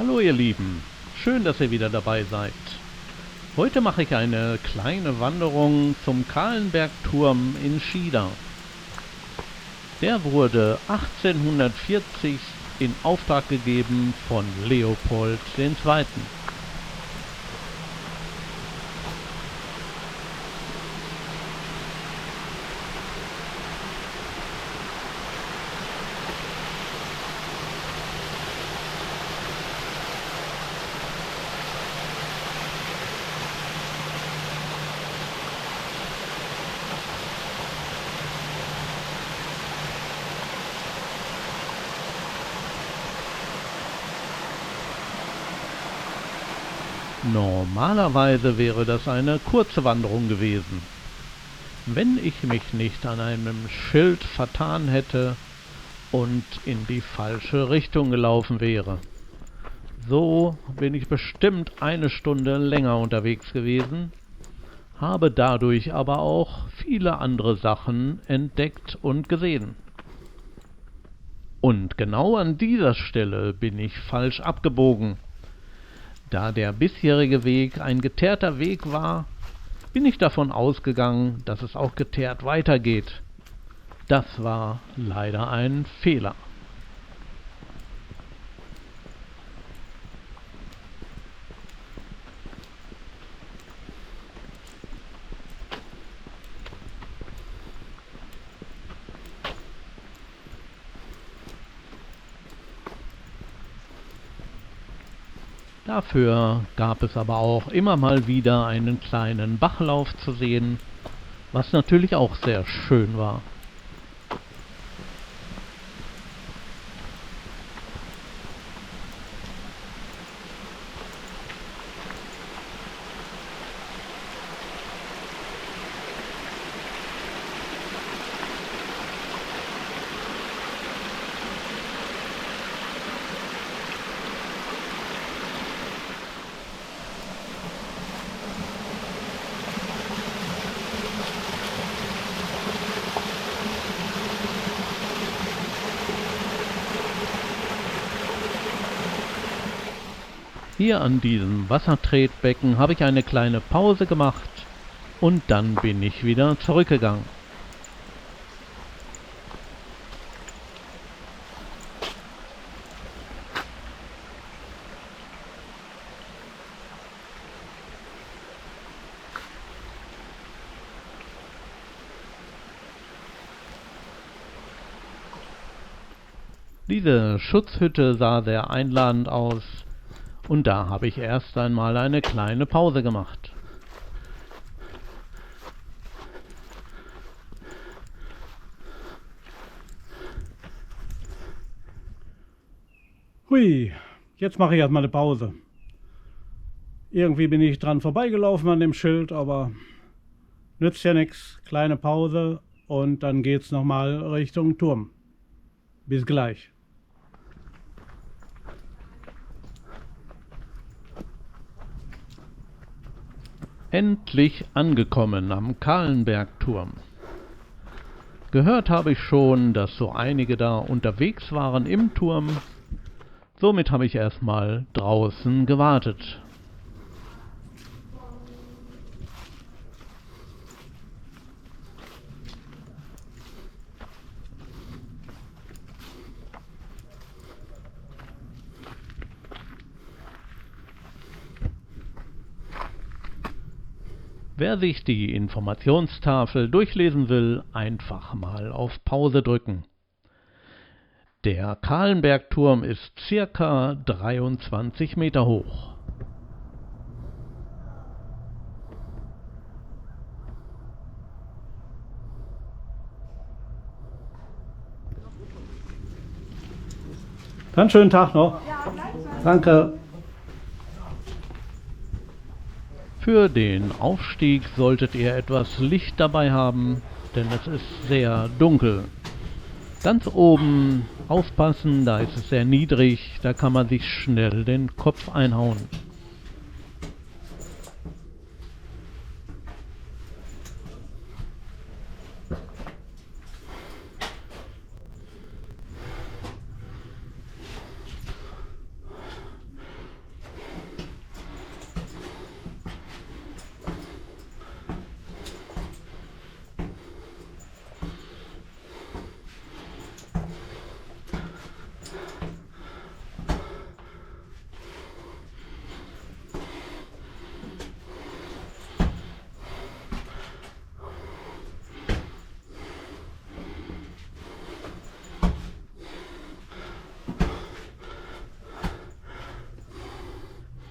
Hallo ihr Lieben, schön, dass ihr wieder dabei seid. Heute mache ich eine kleine Wanderung zum Kahlenbergturm in Schiedar. Der wurde 1840 in Auftrag gegeben von Leopold II. Normalerweise wäre das eine kurze Wanderung gewesen, wenn ich mich nicht an einem Schild vertan hätte und in die falsche Richtung gelaufen wäre. So bin ich bestimmt eine Stunde länger unterwegs gewesen, habe dadurch aber auch viele andere Sachen entdeckt und gesehen. Und genau an dieser Stelle bin ich falsch abgebogen. Da der bisherige Weg ein geteerter Weg war, bin ich davon ausgegangen, dass es auch geteert weitergeht. Das war leider ein Fehler. Dafür gab es aber auch immer mal wieder einen kleinen Bachlauf zu sehen, was natürlich auch sehr schön war. Hier an diesem Wassertretbecken habe ich eine kleine Pause gemacht und dann bin ich wieder zurückgegangen. Diese Schutzhütte sah sehr einladend aus. Und da habe ich erst einmal eine kleine Pause gemacht. Hui, jetzt mache ich erstmal eine Pause. Irgendwie bin ich dran vorbeigelaufen an dem Schild, aber nützt ja nichts. Kleine Pause und dann geht's nochmal Richtung Turm. Bis gleich. Endlich angekommen am Kahlenbergturm. Gehört habe ich schon, dass so einige da unterwegs waren im Turm. Somit habe ich erstmal draußen gewartet. Wer sich die Informationstafel durchlesen will, einfach mal auf Pause drücken. Der Kahlenbergturm ist ca. 23 Meter hoch. Dann schönen Tag noch. Danke. Für den Aufstieg solltet ihr etwas Licht dabei haben, denn es ist sehr dunkel. Ganz oben aufpassen, da ist es sehr niedrig, da kann man sich schnell den Kopf einhauen.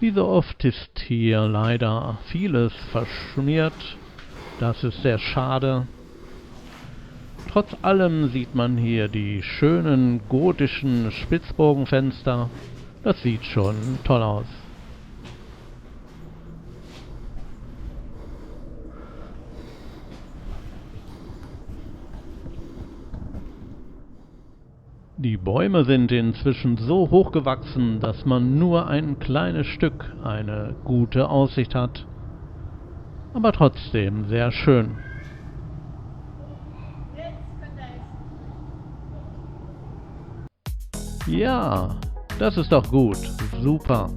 Wie so oft ist hier leider vieles verschmiert. Das ist sehr schade. Trotz allem sieht man hier die schönen gotischen Spitzbogenfenster. Das sieht schon toll aus. Die Bäume sind inzwischen so hoch gewachsen, dass man nur ein kleines Stück eine gute Aussicht hat. Aber trotzdem sehr schön. Ja, das ist doch gut. Super.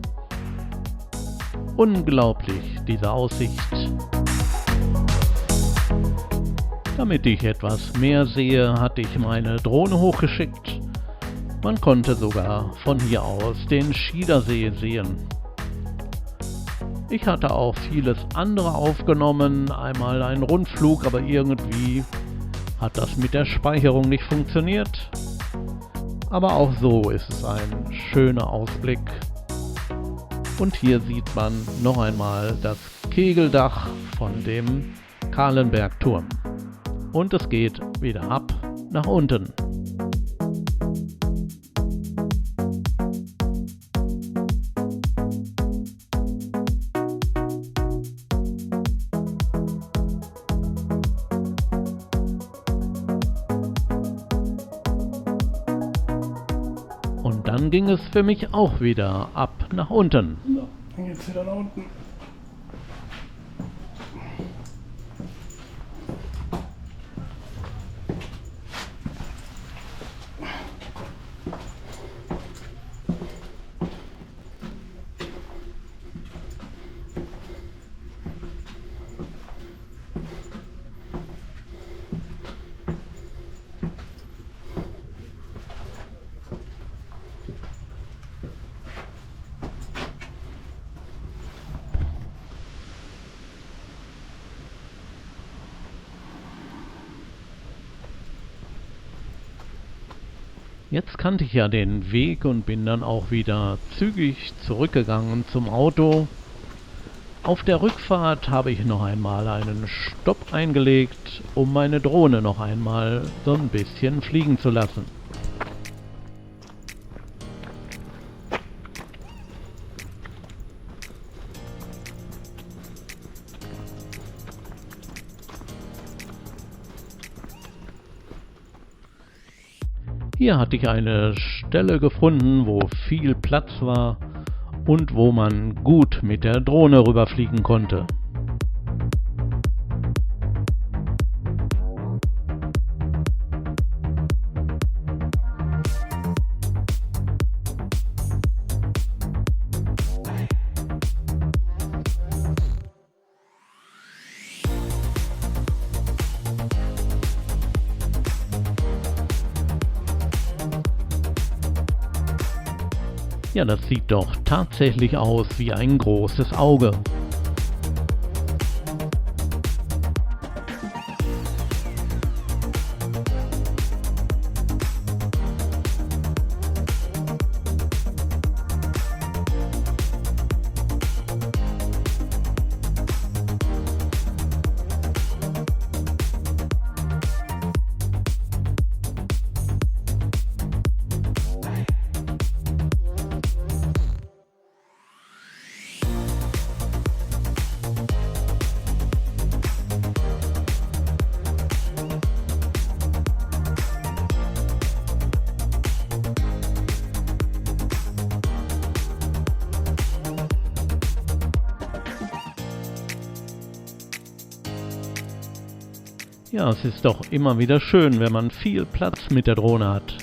Unglaublich, diese Aussicht. Damit ich etwas mehr sehe, hatte ich meine Drohne hochgeschickt. Man konnte sogar von hier aus den Schiedersee sehen. Ich hatte auch vieles andere aufgenommen, einmal einen Rundflug, aber irgendwie hat das mit der Speicherung nicht funktioniert. Aber auch so ist es ein schöner Ausblick. Und hier sieht man noch einmal das Kegeldach von dem Kahlenbergturm. Und es geht wieder ab nach unten. Und dann ging es für mich auch wieder ab nach unten. So, dann geht's wieder nach unten. Jetzt kannte ich ja den Weg und bin dann auch wieder zügig zurückgegangen zum Auto. Auf der Rückfahrt habe ich noch einmal einen Stopp eingelegt, um meine Drohne noch einmal so ein bisschen fliegen zu lassen. Hier hatte ich eine Stelle gefunden, wo viel Platz war und wo man gut mit der Drohne rüberfliegen konnte. Ja, das sieht doch tatsächlich aus wie ein großes Auge. Ja, es ist doch immer wieder schön, wenn man viel Platz mit der Drohne hat.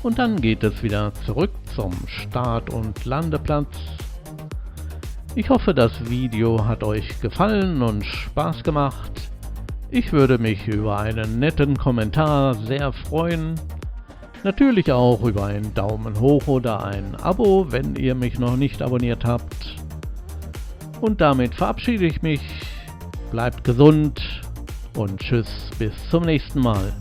und dann geht es wieder zurück zum Start- und Landeplatz. Ich hoffe, das Video hat euch gefallen und Spaß gemacht. Ich würde mich über einen netten Kommentar sehr freuen. Natürlich auch über einen Daumen hoch oder ein Abo, wenn ihr mich noch nicht abonniert habt. Und damit verabschiede ich mich. Bleibt gesund und tschüss, bis zum nächsten Mal.